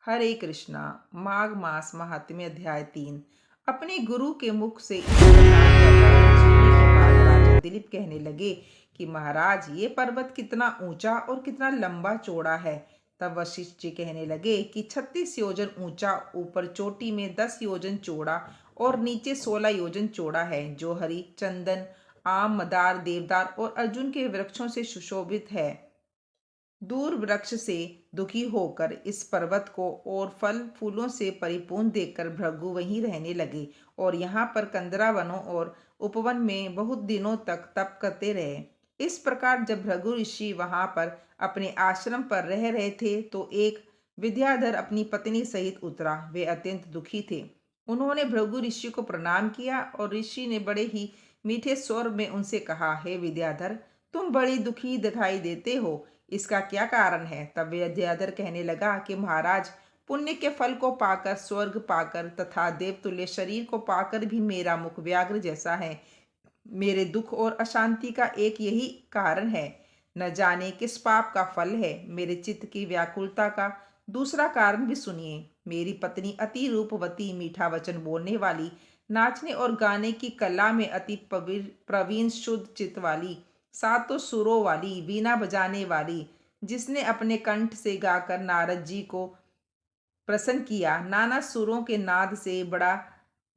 हरे कृष्णा। माघ मास महात्म्य अध्याय 3। अपने गुरु के मुख से इस प्रकार का वर्णन सुनने के बाद राजा दिलीप कहने लगे कि महाराज, ये पर्वत कितना ऊंचा और कितना लंबा चौड़ा है। तब वशिष्ठ जी कहने लगे कि 36 योजन ऊंचा, ऊपर चोटी में 10 योजन चौड़ा और नीचे 16 योजन चौड़ा है, जो हरी, चंदन, आम, मदार, देवदार और अर्जुन के वृक्षों से सुशोभित है। दूर वृक्ष से दुखी होकर इस पर्वत को और फल फूलों से परिपूर्ण देखकर भृगु वहीं रहने लगे और यहाँ पर कंदरा वनों और उपवन में बहुत दिनों तक तप करते रहे। इस प्रकार जब भृगु ऋषि वहां पर अपने आश्रम पर रह रहे थे तो एक विद्याधर अपनी पत्नी सहित उतरा। वे अत्यंत दुखी थे। उन्होंने भृगु ऋषि को प्रणाम किया और ऋषि ने बड़े ही मीठे स्वर में उनसे कहा, हे विद्याधर, तुम बड़ी दुखी दिखाई देते हो, इसका क्या कारण है। तब विद्याधर कहने लगा कि महाराज, पुण्य के फल को पाकर, स्वर्ग पाकर तथा देवतुल्य शरीर को पाकर भी मेरा मुख व्याघ्र जैसा है। मेरे दुख और अशांति का एक यही कारण है। न जाने किस पाप का फल है। मेरे चित्त की व्याकुलता का दूसरा कारण भी सुनिए। मेरी पत्नी अति रूपवती, मीठा वचन बोलने वाली, नाचने और गाने की कला में अति प्रवीण, शुद्ध चित्त वाली, सातों सुरों वाली, वीणा बजाने वाली, जिसने अपने कंठ से गाकर नारद जी को प्रसन्न किया, नाना सुरों के नाद से बड़ा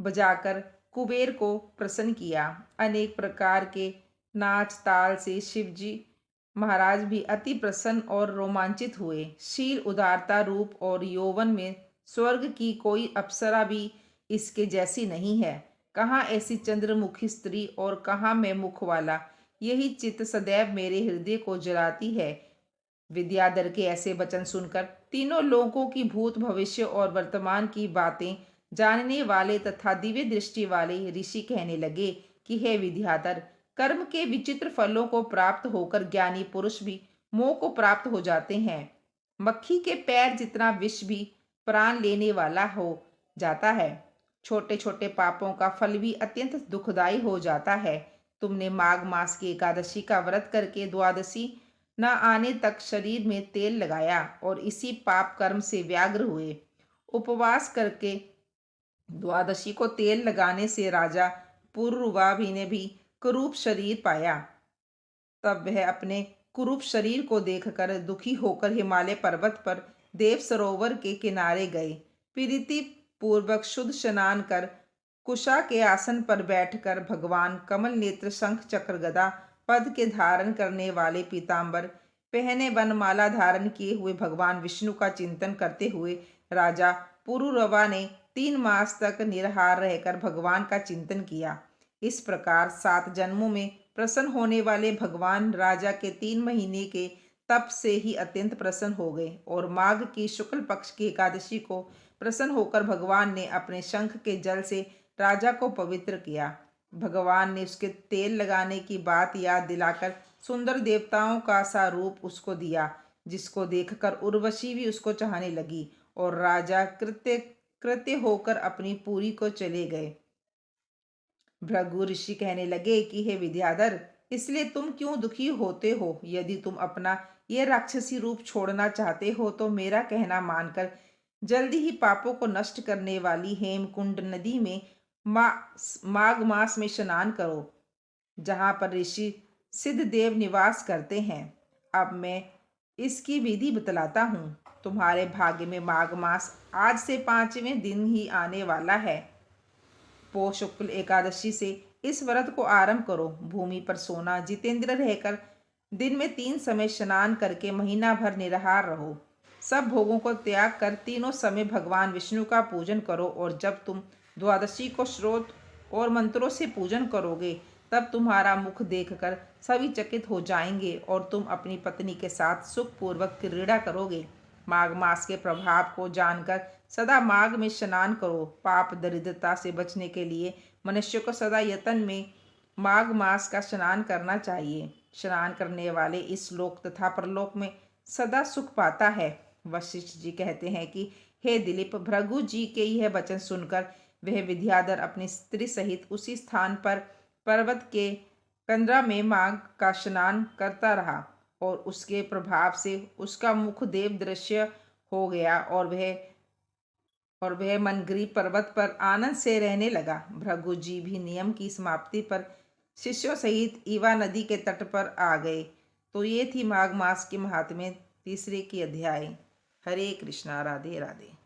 बजाकर कुबेर को प्रसन्न किया, अनेक प्रकार के नाच ताल से शिव जी महाराज भी अति प्रसन्न और रोमांचित हुए। शील, उदारता, रूप और यौवन में स्वर्ग की कोई अप्सरा भी इसके जैसी नहीं है। कहाँ ऐसी चंद्रमुखी स्त्री और कहाँ मैं मुख वाला। यही चित्त सदैव मेरे हृदय को जलाती है। विद्याधर के ऐसे वचन सुनकर तीनों लोगों की भूत, भविष्य और वर्तमान की बातें जानने वाले तथा दिव्य दृष्टि वाले ऋषि कहने लगे कि हे विद्याधर, कर्म के विचित्र फलों को प्राप्त होकर ज्ञानी पुरुष भी मोह को प्राप्त हो जाते हैं। मक्खी के पैर जितना विष भी प्राण लेने वाला हो जाता है। छोटे छोटे पापों का फल भी अत्यंत दुखदायी हो जाता है। तुमने माघ मास की एकादशी का व्रत करके द्वादशी न आने तक शरीर में तेल लगाया और इसी पाप कर्म से व्याग्र हुए। उपवास करके द्वादशी को तेल लगाने से राजा पुरुरवा ने भी कुरूप शरीर पाया। तब वह अपने कुरूप शरीर को देखकर दुखी होकर हिमालय पर्वत पर देव सरोवर के किनारे गए। प्रीति पूर्वक शुद्ध स्नान कर कुशा के आसन पर बैठकर भगवान कमल नेत्र, शंख चक्र गदा पद के धारण करने वाले, पीतांबर पहने, वनमाला धारण किए हुए भगवान विष्णु का चिंतन करते हुए राजा पुरुरवा ने 3 मास तक निराहार रहकर भगवान का चिंतन किया। इस प्रकार 7 जन्मों में प्रसन्न होने वाले भगवान राजा के 3 महीने के तप से ही अत्यंत प्रसन्न हो गए और माघ की शुक्ल पक्ष की एकादशी को प्रसन्न होकर भगवान ने अपने शंख के जल से राजा को पवित्र किया। भगवान ने उसके तेल लगाने की बात याद दिलाकर सुंदर देवताओं का सा रूप उसको दिया, जिसको देखकर उर्वशी भी उसको चाहने लगी और राजा कृत्य कृत्य होकर अपनी पुरी को चले गए। भृगु ऋषि कहने लगे कि हे विद्याधर, इसलिए तुम क्यों दुखी होते हो। यदि तुम अपना ये राक्षसी रूप छोड़ना चाहते हो तो मेरा कहना मानकर जल्दी ही पापों को नष्ट करने वाली हेमकुंड नदी में माघ मास में स्नान करो, जहाँ पर ऋषि सिद्धदेव निवास करते हैं। अब मैं इसकी विधि बतलाता हूँ। तुम्हारे भाग्य में माघ मास आज से 5वें दिन ही आने वाला है। पौष शुक्ल एकादशी से इस व्रत को आरंभ करो। भूमि पर सोना, जितेंद्र रहकर दिन में 3 समय स्नान करके महीना भर निराहार रहो। सब भोगों को त्याग कर तीनों समय भगवान विष्णु का पूजन करो और जब तुम द्वादशी को स्रोत और मंत्रों से पूजन करोगे तब तुम्हारा मुख देखकर सभी चकित हो जाएंगे और तुम अपनी पत्नी के साथ सुखपूर्वक क्रीड़ा करोगे। माघ मास के प्रभाव को जानकर सदा माघ में स्नान करो। पाप दरिद्रता से बचने के लिए मनुष्य को सदा यतन में माघ मास का स्नान करना चाहिए। स्नान करने वाले इस लोक तथा परलोक में सदा सुख पाता है। वशिष्ठ जी कहते हैं कि हे दिलीप, भृगु जी के यह वचन सुनकर वह विद्याधर अपनी स्त्री सहित उसी स्थान पर पर्वत के कंदरा में माघ का स्नान करता रहा और उसके प्रभाव से उसका मुख देव दृश्य हो गया और वह और वह मनग्रीव पर्वत पर आनंद से रहने लगा। भृगु जी भी नियम की समाप्ति पर शिष्यों सहित ईवा नदी के तट पर आ गए। तो ये थी माघ मास के महात्म्य तीसरे की अध्याय। हरे कृष्णा, राधे राधे।